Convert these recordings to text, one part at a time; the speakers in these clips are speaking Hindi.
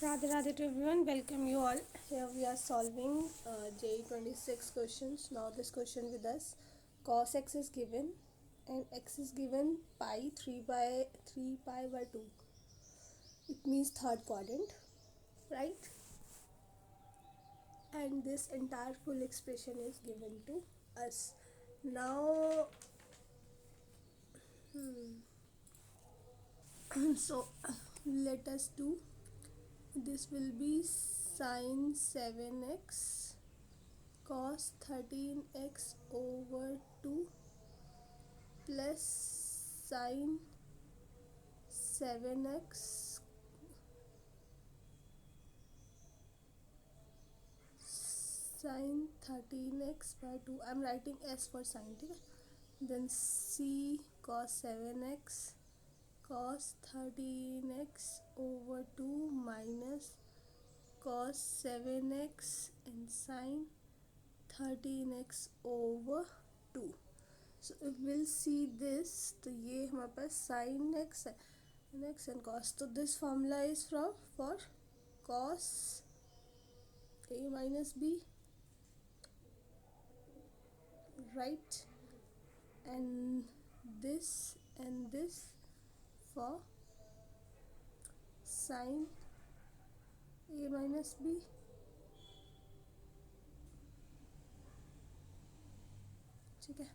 Radhe Radhe to everyone, welcome you all. Here we are solving JEE 26 questions. Now this question with us, cos x is given and x is given pi 3 pi by 2. It means third quadrant, right? And this entire full expression is given to us. Now, so let us do. This will be sine 7x cos 13x over 2 plus sine 7x sine 13x by 2. I'm writing s for sine, ठीक है. Then c cos 7x cos 13x over 2 minus cos 7x and sine 13x over 2. So if we'll see this, तो ये हमारे पास sin x है and x and cos. तो this formula is for cos a minus b, right? And this for sin a minus b. ठीक है.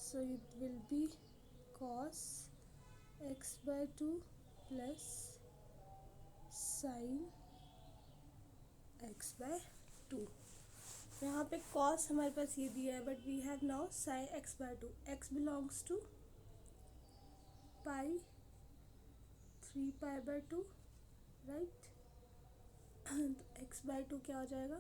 So it will be cos x by 2 plus sin x by 2. यहाँ पे cos हमारे पास ये दिया है, but we have now sin x by 2. x belongs to pi 3 pi by 2, right? तो x by 2 क्या हो जाएगा?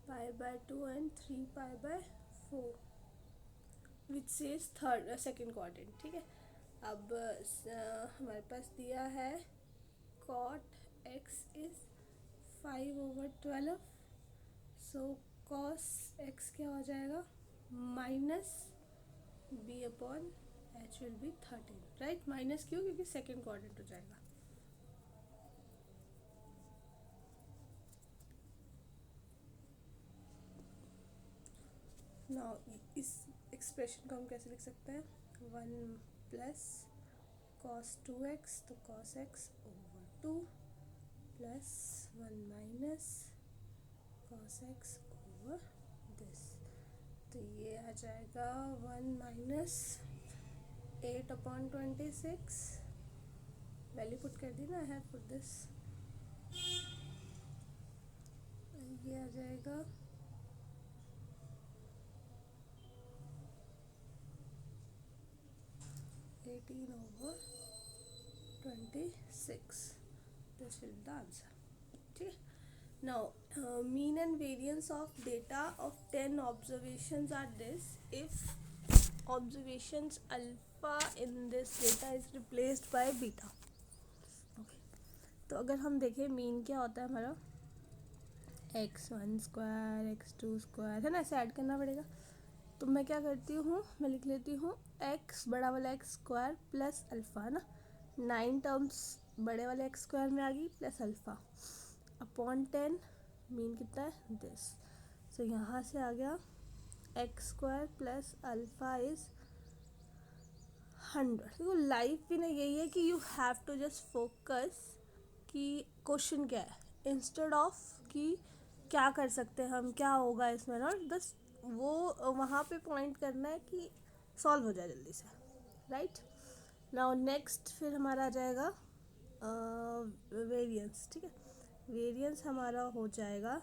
Pi by 2 and 3 pi by 4, which says second quadrant. ठीक है. अब हमारे पास दिया है cot x is 5/12. So cos x क्या हो जाएगा? Minus b upon h will be 13, right? Minus क्यों? क्योंकि सेकेंड क्वाड्रेंट हो जाएगा. नाउ इस एक्सप्रेशन को हम कैसे लिख सकते हैं? 1 प्लस cos 2x, तो cos x over 2 plus 1 minus cos x over this. तो ये आ जाएगा 1 माइनस 8/26. वैल्यू पुट कर दी ना, आई हैव पुट दिस. ये आ जाएगा 18/26. This will be the answer. ठीक है. Now, mean and variance of data of 10 observations are this. If observations alpha in this data is replaced by beta. Okay. तो अगर हम देखें मीन क्या होता है हमारा, x1 स्क्वायर x2 स्क्वायर, है ना? ऐसे ऐड करना पड़ेगा. तो मैं क्या करती हूँ, मैं लिख लेती हूँ x बड़ा वाला x स्क्वायर प्लस अल्फ़ा, है ना? 9 टर्म्स बड़े वाले x स्क्वायर में आ गई प्लस अल्फ़ा अपॉन 10. मीन कितना है? दिस. सो यहाँ से आ गया x square plus alpha is 100. देखो लाइफ भी ना यही है कि you have to just focus कि क्वेश्चन क्या है, इंस्टेड ऑफ कि क्या कर सकते हैं हम, क्या होगा इसमें, नॉट दस वो वहाँ पे पॉइंट करना है कि सॉल्व हो जाए जल्दी से, राइट? नाउ नेक्स्ट फिर हमारा आ जाएगा वेरिएंस. ठीक है. वेरिएंस हमारा हो जाएगा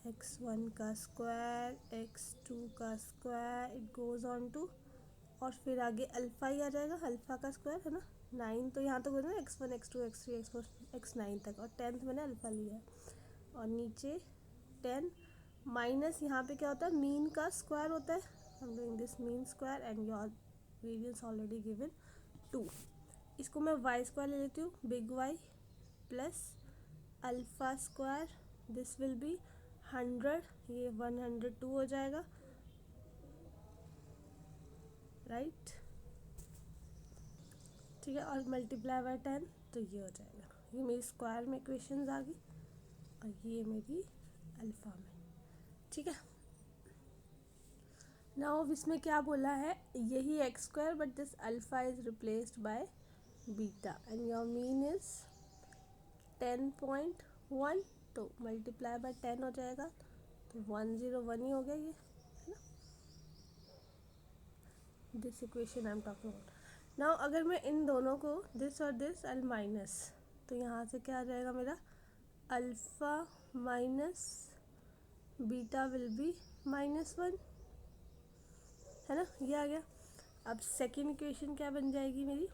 x1 का स्क्वायर x2 का square, it goes on to, और फिर आगे अल्फ़ा ही आ जाएगा, अल्फ़ा का स्क्वायर, है ना? 9 तो यहाँ तक हो जाए x1 x2 x3 x4 x9 तक, और 10th मैंने अल्फ़ा लिया है, और नीचे 10 माइनस यहाँ पे क्या होता है, मीन का स्क्वायर होता है. I am doing this mean square and your variance already given 2. इसको मैं वाई स्क्वायर ले लेती हूँ, big y plus alpha square, this will be 100. ये 102 हो जाएगा, राइट? ठीक है, और मल्टीप्लाई बाय 10 तो ये हो जाएगा। ये मेरी स्क्वायर में इक्वेशंस आ गई और ये मेरी अल्फ़ा में, ठीक है। नाउ इसमें क्या बोला है, यही x square but this alpha is replaced by beta and your mean is 10.1, तो मल्टीप्लाई बाय 10 हो जाएगा, तो 101 ही हो गया ये, है ना। This equation I am talking about. Now अगर मैं इन दोनों को दिस और दिस अल माइनस, तो यहाँ से क्या आ जाएगा मेरा, alpha minus beta will be -1, है ना, ये आ गया। अब सेकेंड इक्वेशन क्या बन जाएगी मेरी,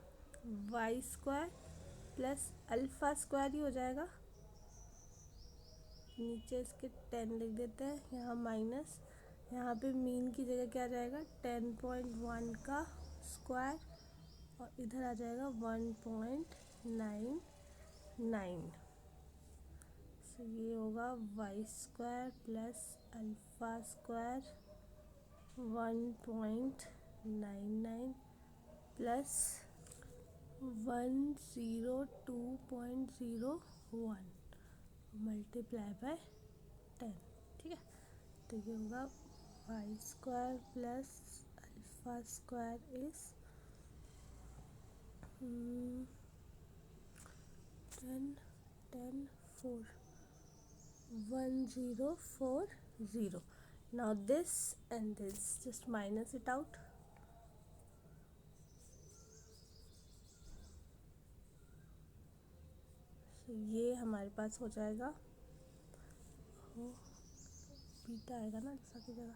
Y square plus alpha square ही हो जाएगा। नीचे इसके 10 लिख देते हैं, यहाँ माइनस, यहाँ पे मीन की जगह क्या आ जाएगा 10.1 का स्क्वायर और इधर आ जाएगा 1.99। सो ये होगा y square plus alpha square 1.99 plus 102.01 multiply by 10, ठीक है। तो ये होगा y square plus alpha square is 1040. Now this and this, just minus it out. So ये हमारे पास हो जाएगा, बीटा आएगा ना अल्फ़ा की जगह,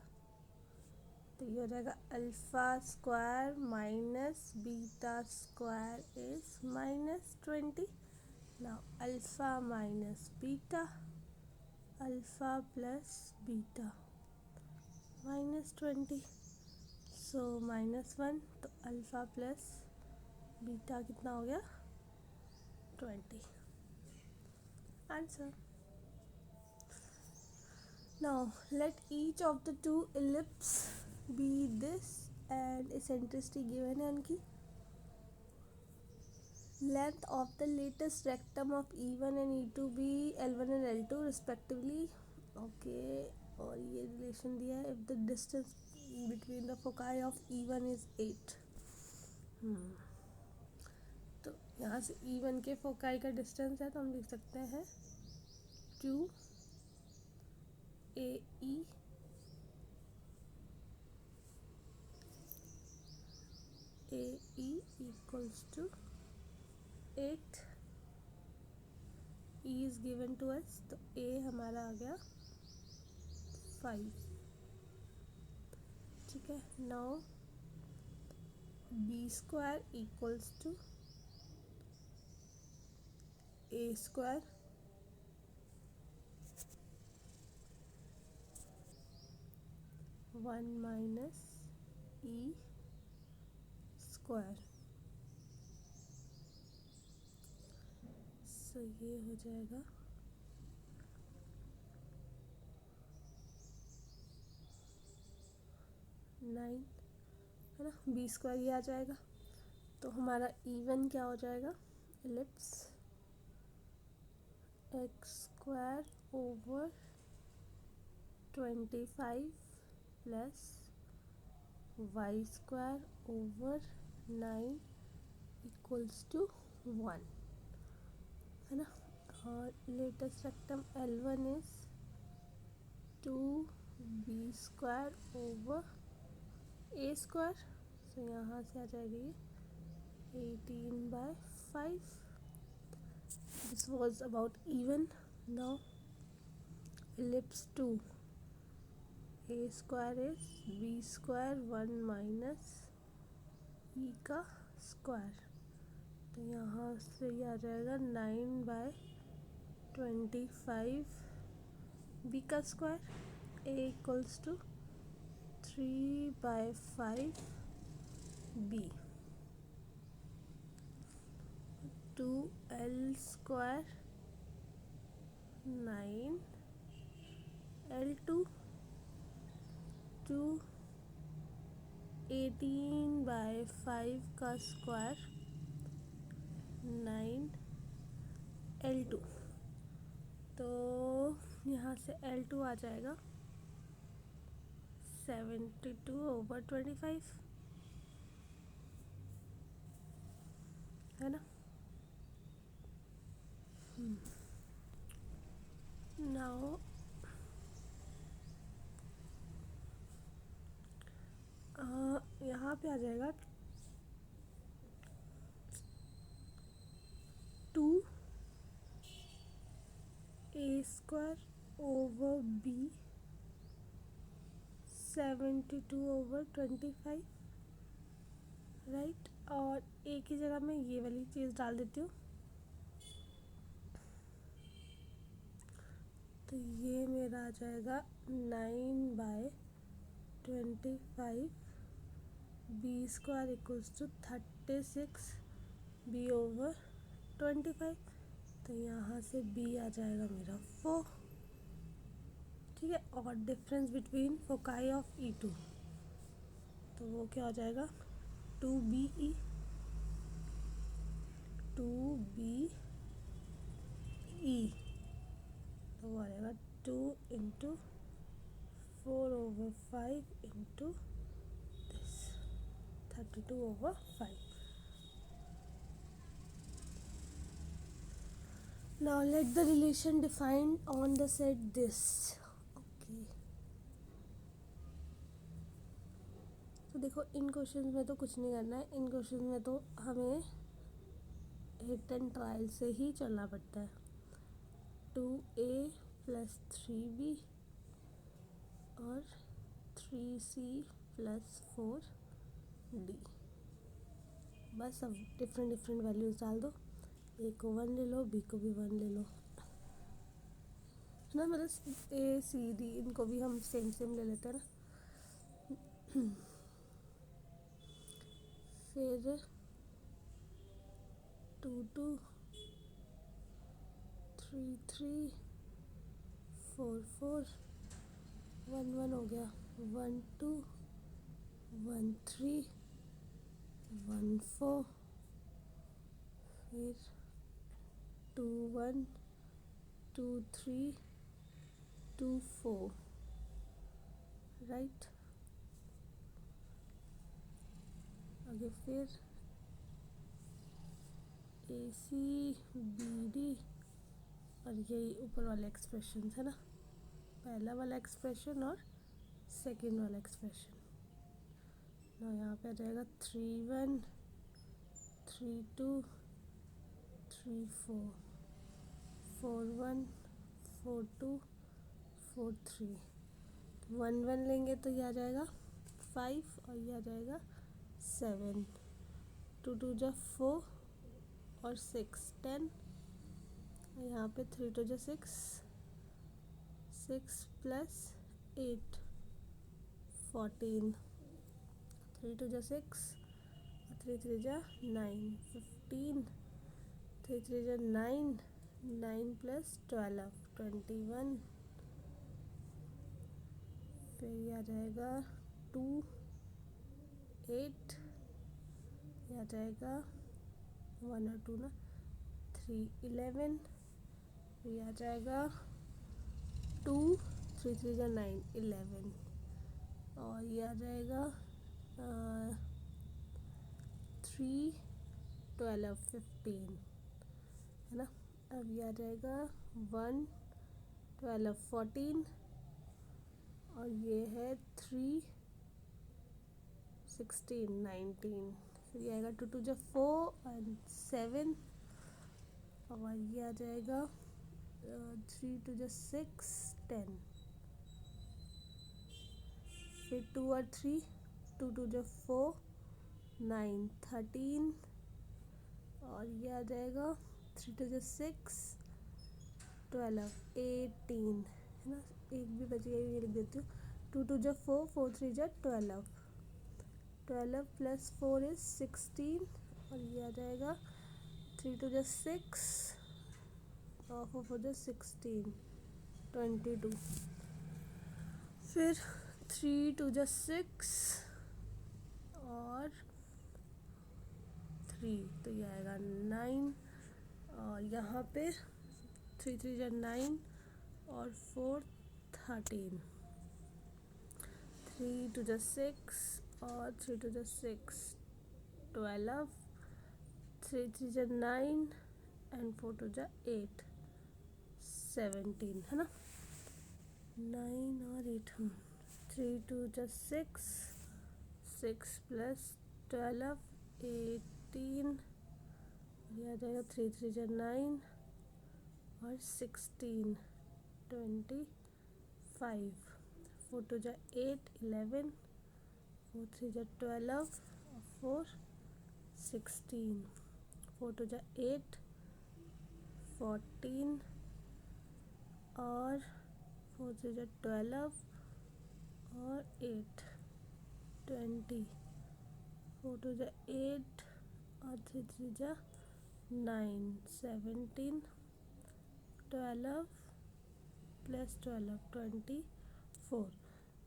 तो ये हो जाएगा alpha square minus beta square is -20. Now alpha minus beta, alpha plus beta -20, सो -1, तो अल्फ़ा प्लस बीटा कितना हो गया 20, answer. Now let each of the two ellipses be this and eccentricity given है उनकी। Length of the latest rectum of E1 and E2 be L1 and L2 respectively. Okay, और ये रिलेशन दिया है if the distance between the foci of E1 is 8. तो यहाँ से E1 के फोकाई का डिस्टेंस है तो हम लिख सकते हैं 2AE equals to 8. E is given to us, तो A हमारा आ गया 5, ठीक है। Now B square equals to A square one minus E square, so ये हो जाएगा 9, है ना। बी स्क्वायर ये आ जाएगा, तो हमारा E1 क्या हो जाएगा, ellipse X square over 25 plus Y square over 9 equals to 1, है ना। और latus rectum L1 is 2B square over A square, so यहाँ से आ जाएगी 18/5. This was about even. Now ellipse 2, A square is B square 1 minus E का स्क्वायर, तो यहाँ से ये आ जाएगा 9/25 B का square, A equals to 3/5 B, 2L square 9 L2 2 18/5 का स्क्वायर L2, तो यहाँ से L2 आ जाएगा 72/25, है ना। नाउ यहाँ पे आ जाएगा 2a²/b 72/25, राइट। और एक ही जगह मैं ये वाली चीज़ डाल देती हूँ, तो ये मेरा आ जाएगा 9/25, b² = 36b/25, तो यहाँ से b आ जाएगा मेरा 4, ठीक है। और difference between foci of E2, तो वो क्या हो जाएगा 2BE, 2BE, तो वो आ जाएगा 2 × 4/5 × this 32/5. Now let the relation defined on the set this. Okay. तो देखो इन क्वेश्चन में तो कुछ नहीं करना है, इन क्वेश्चन में तो हमें हिट एंड ट्रायल से ही चलना पड़ता है। 2a + 3b और 3c + 4d, बस अब डिफरेंट वैल्यूज़ डाल दो, ए को 1 ले लो, बी को भी 1 ले लो, है ना। मतलब A C D इनको भी हम सेम ले लेते हैं ना। फिर 2 2 3 3 4 4 1 1 हो गया, 1 2 1 3 1 4, फिर 2 1 2 3 2 4, राइट। आगे फिर ACBD और यही ऊपर वाले एक्सप्रेशन है ना, पहला वाला एक्सप्रेशन और सेकेंड वाला एक्सप्रेशन। ना यहाँ पे आ जाएगा 3 1 3 2 3 4 4 1 4 2 4 3, 1 1 लेंगे तो ये आ जाएगा 5 और ये आ जाएगा 7, 2 2 = 4 और 6 10, यहाँ पे 3 2 = 6, 6 + 8 14, 3 2 = 6 3 3 = 9 15, 3 3 = 9, 9 + 12 21, फिर ये आ जाएगा 2 8, ये आ जाएगा 1 और 2 ना 3 11, ये आ जाएगा 2 3 3 = 9 11, और ये आ जाएगा 3 12 15, है ना। अब ये आ जाएगा 1 12 14, और ये है 3 16 19, फिर ये आएगा 2 2 = 4 और 7, और ये आ जाएगा 3 2 = 6 10, फिर 2 और 3 2 2 = 4 9 13, और ये आ जाएगा 3 2 = 6 12 18, है ना। एक भी बच गया, ये लिख देती हूँ। 2 2 = 4 4 3 = 12, 12 + 4 = 16, और ये आ जाएगा 3 2 = 6 और 4 4 = 16 22, फिर 3 2 = 6 और 3, तो ये आएगा 9, और यहाँ पे 3 3 जा 9 और 4 13, 3 2 जा 6 और 3 2 जा 6 12, 3 3 जा 9 एंड 4 2 जा 8 17, है ना, 9 और 8, 3 2 जा 6, 6 प्लस 12 18, ये आ जाएगा 3 3 जा 9 और 16 25, 4 2 जा 8 11, 4 3 जा 12 और 4 16, 4 2 जा 8 14 और 4 3 जा 12 और 8 20, 4 2 जा 8 और 3 3 जा 9 17, 12 plus 12 24.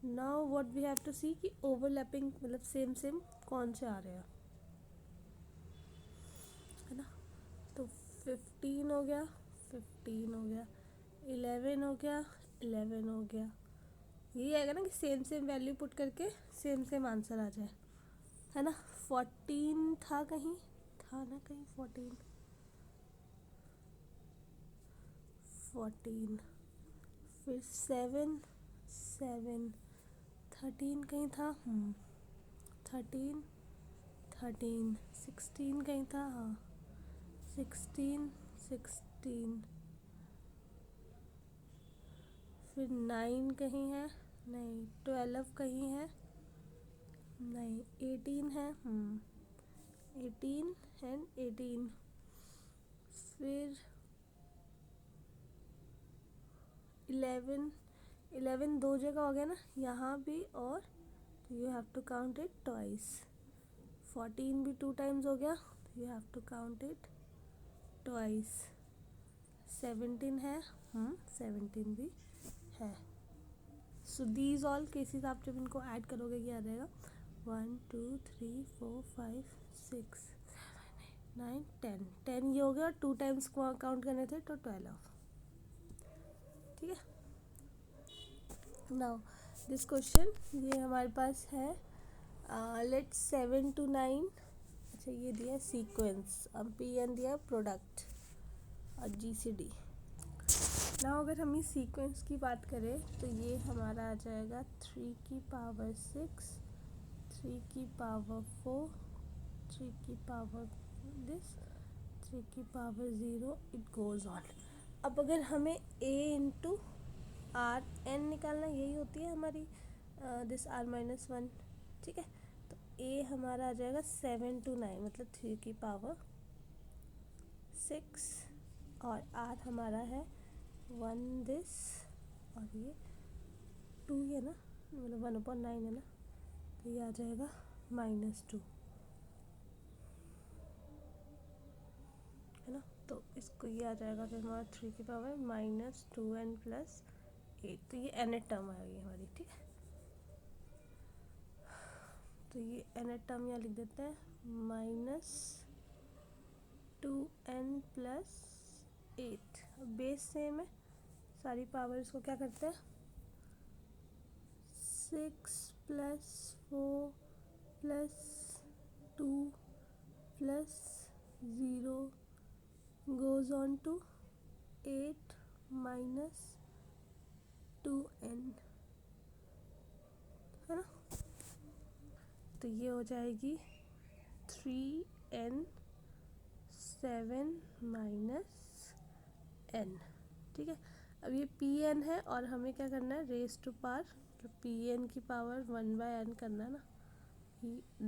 Now what we have to see कि ओवरलैपिंग मतलब सेम सेम कौन से आ रहे हैं, है ना। तो 15 हो गया, 15 हो गया, 11 हो गया, 11 हो गया। यही आएगा ना कि सेम सेम वैल्यू पुट करके सेम सेम आंसर आ जाए, है ना। 14 था कहीं, था ना कहीं 14, 14, फिर 7 7, 13 कहीं था, 13 13, 16 कहीं था, हाँ 16 16, फिर 9 कहीं है, नहीं 12 कहीं है, नहीं 18 है, 18 एंड 18, फिर 11 11 दो जगह हो गया ना, यहाँ भी, और you have to count it twice. 14 भी 2 टाइम्स हो गया, you have to count it twice. 17 है, 17 भी है। सो दीज ऑल केसेस आप जब इनको ऐड करोगे क्या आ जाएगा, 1 2 3 4 5 6 9 10, 10 ये हो गया, और 2 टाइम्स काउंट करने थे तो 12, ठीक है। नाउ दिस क्वेश्चन ये हमारे पास है, लेट 7 to 9, अच्छा ये दिया सीक्वेंस, अब PN दिया प्रोडक्ट और GCD। ना अगर हम इस सीक्वेंस की बात करें तो ये हमारा आ जाएगा 3 की पावर 6, 3 की पावर 4, 3 की पावर दिस, 3 की पावर 0, इट गोज़ ऑन। अब अगर हमें A इंटू आर एन निकालना, यही होती है हमारी दिस R-1, ठीक है। तो A हमारा आ जाएगा 7 to 9 मतलब 3 की पावर 6, और R हमारा है 1 दिस, और ये 2 है ना, मतलब 1/9 है ना, तो ये आ जाएगा -2, है ना। तो इसको ये आ जाएगा फिर हमारा 3 की पावर -2n + 8, तो ये nth टर्म आएगी हमारी, ठीक है। तो ये nth टर्म यहाँ लिख देते हैं, -2n + 8, बेस सेम है, सारी पावर्स को क्या करते हैं, 6 + 4 + 2 + 0 goes on to 8 - 2n, है ना। तो ये हो जाएगी 3n 7 - n, ठीक है। अब ये Pn है और हमें क्या करना है, रेस टू पावर, तो Pn की पावर 1/n करना है ना,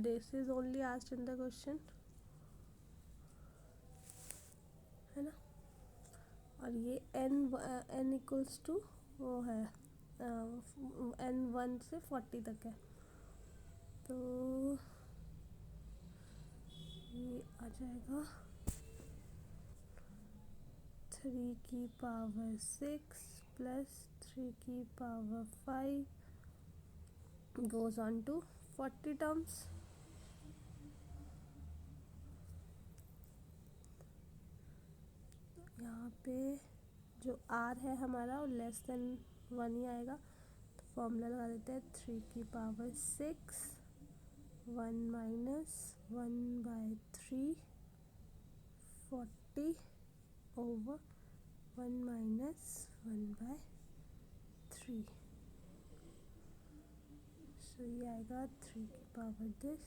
this is only asked in the question, है ना। और ये n इक्वल्स टू वो है n 1 से 40 तक है, तो ये आ जाएगा 3 की पावर 6 + 3 की power 5 goes on to 40 terms, यहाँ पे जो r है हमारा वो लेस देन 1 ही आएगा, तो फॉर्मूला लगा देते हैं 3 की power 6 1 minus 1/3 40 over 1 minus 1/3. So ये आएगा 3 की पावर दिस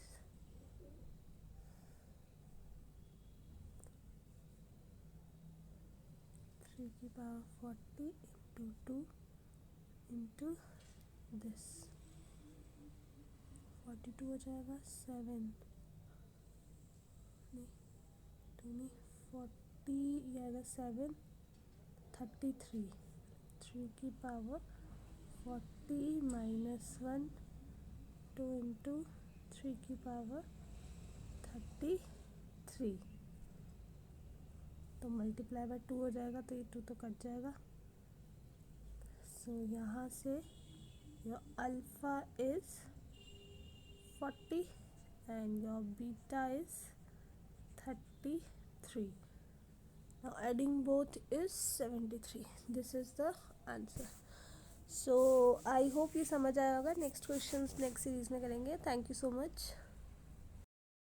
3 की पावर 40 into 2 into this 42 हो जाएगा 7 नहीं 2 नहीं 40 ये आएगा 7 33 3 की पावर 40 minus 1 2 into 3 की पावर 33, तो मल्टीप्लाई बाय 2 हो जाएगा, तो ये 2 तो कट जाएगा। सो यहाँ से your alpha is 40 and your beta is 33. Now adding both is 73. This is the answer. So I hope ये समझ आया होगा। नेक्स्ट क्वेश्चन नेक्स्ट सीरीज में करेंगे। Thank you so much.